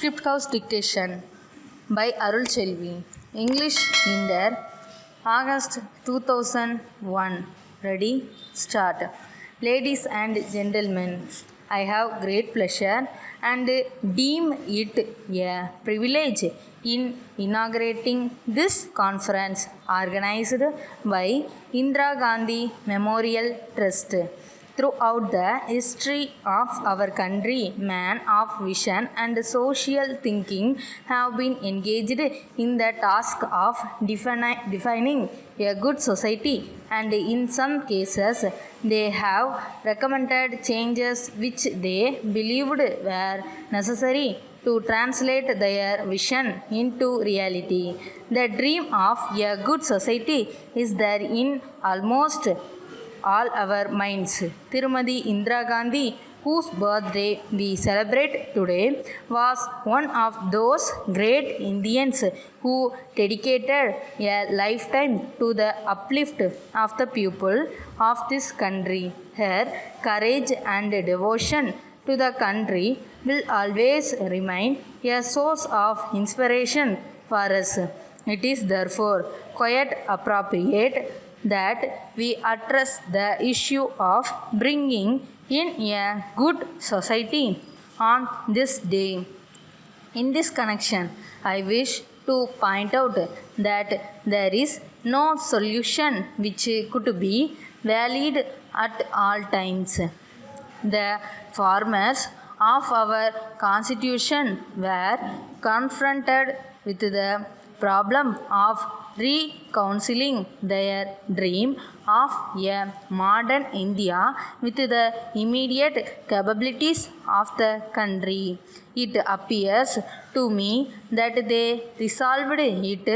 Script House Dictation by Arul Chelvi. English Inder, August 2001. Ready? Start. Ladies and gentlemen, I have great pleasure and deem it a privilege in inaugurating this conference organized by Indira Gandhi Memorial Trust. Throughout the history of our country, men of vision and social thinking have been engaged in the task of defining a good society, and in some cases they have recommended changes which they believed were necessary to translate their vision into reality. The dream of a good society is there in almost all our minds. Tirumati Indira Gandhi, whose birthday we celebrate today, was one of those great Indians who dedicated a lifetime to the uplift of the people of this country. Her courage and devotion to the country will always remain a source of inspiration for us. It is therefore quite appropriate that we address the issue of bringing in a good society on this day. In this connection, I wish to point out that there is no solution which could be valid at all times. The formers of our constitution were confronted with the problem of reconciling their dream of a modern India with the immediate capabilities of the country. It appears to me that they resolved it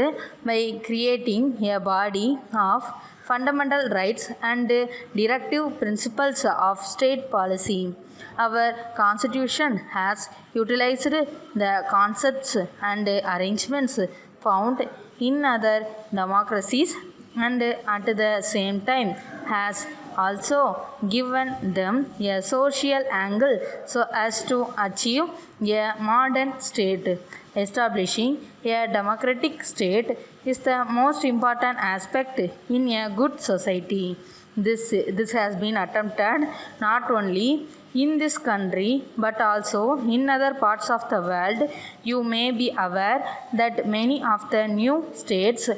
by creating a body of fundamental rights and directive principles of state policy. Our constitution has utilized the concepts and arrangements found in other democracies and at the same time has also given them a social angle so as to achieve a modern state. Establishing a democratic state is the most important aspect in a good society. This has been attempted not only in this country but also in other parts of the world. You may be aware that many of the new states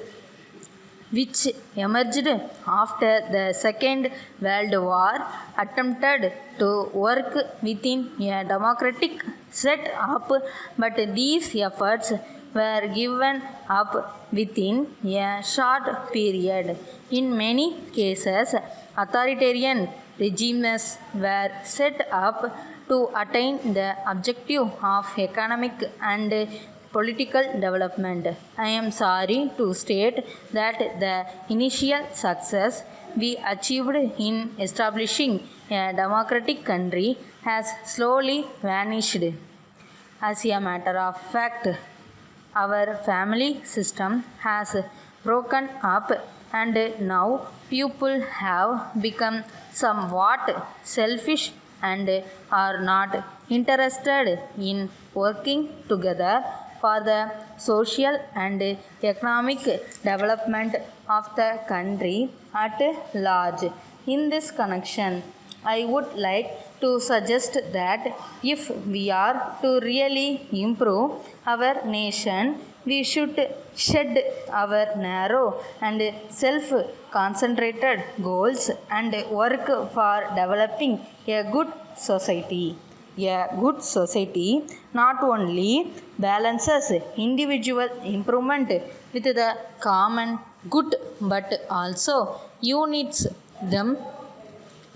which emerged after the Second World War attempted to work within a democratic set-up, but these efforts were given up within a short period. In many cases, authoritarian regimes were set up to attain the objective of economic and political development. I am sorry to state that the initial success we achieved in establishing a democratic country has slowly vanished. As a matter of fact, our family system has broken up and now people have become somewhat selfish and are not interested in working together for the social and economic development of the country at large. In this connection, I would like to suggest that if we are to really improve our nation, we should shed our narrow and self-concentrated goals and work for developing a good society. A good society not only balances individual improvement with the common good but also unites them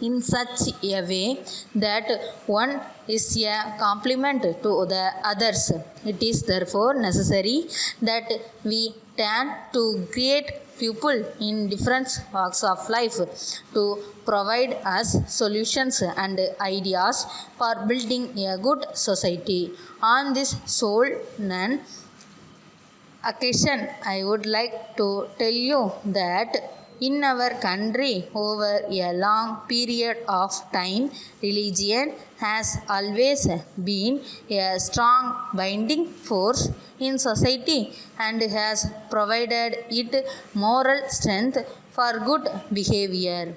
in such a way that one is a complement to the others. It is therefore necessary that we turn to create people in different walks of life to provide us solutions and ideas for building a good society. On this solemn occasion, I would like to tell you that In our country, over a long period of time, religion has always been a strong binding force in society and has provided it moral strength for good behavior.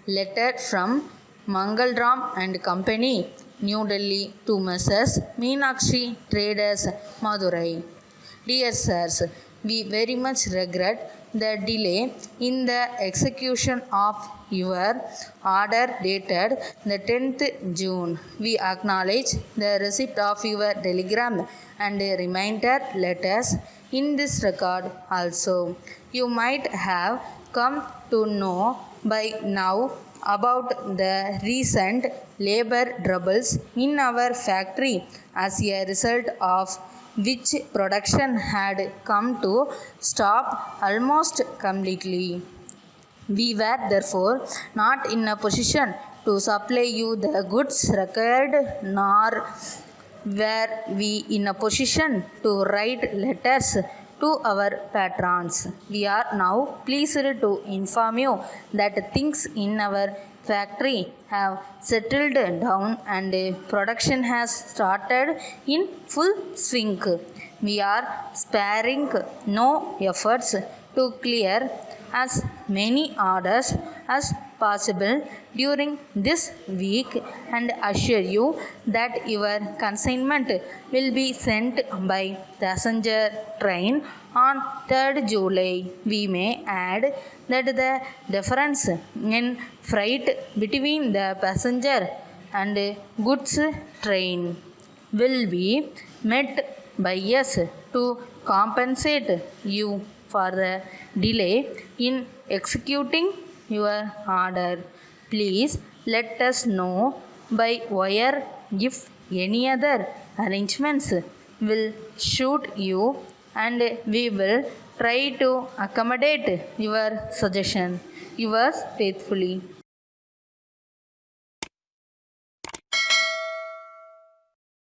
Letter from Mangalram and Company, New Delhi to Messrs. Meenakshi Traders, Madurai. Dear sirs, we very much regret the delay in the execution of your order dated the 10th June. We acknowledge the receipt of your telegram and reminder letters in this record also. You might have come to know by now about the recent labor troubles in our factory, as a result of which production had come to stop almost completely. We were therefore not in a position to supply you the goods required, nor were we in a position to write letters to our patrons. We are now pleased to inform you that things in our factory have settled down and production has started in full swing. We are sparing no efforts to clear as many orders as possible during this week and assure you that your consignment will be sent by passenger train on 3rd July. We may add that the difference in freight between the passenger and goods train will be met by us to compensate you for the delay in executing your order. Please let us know by wire if any other arrangements will suit you, and we will try to accommodate your suggestion. Yours faithfully.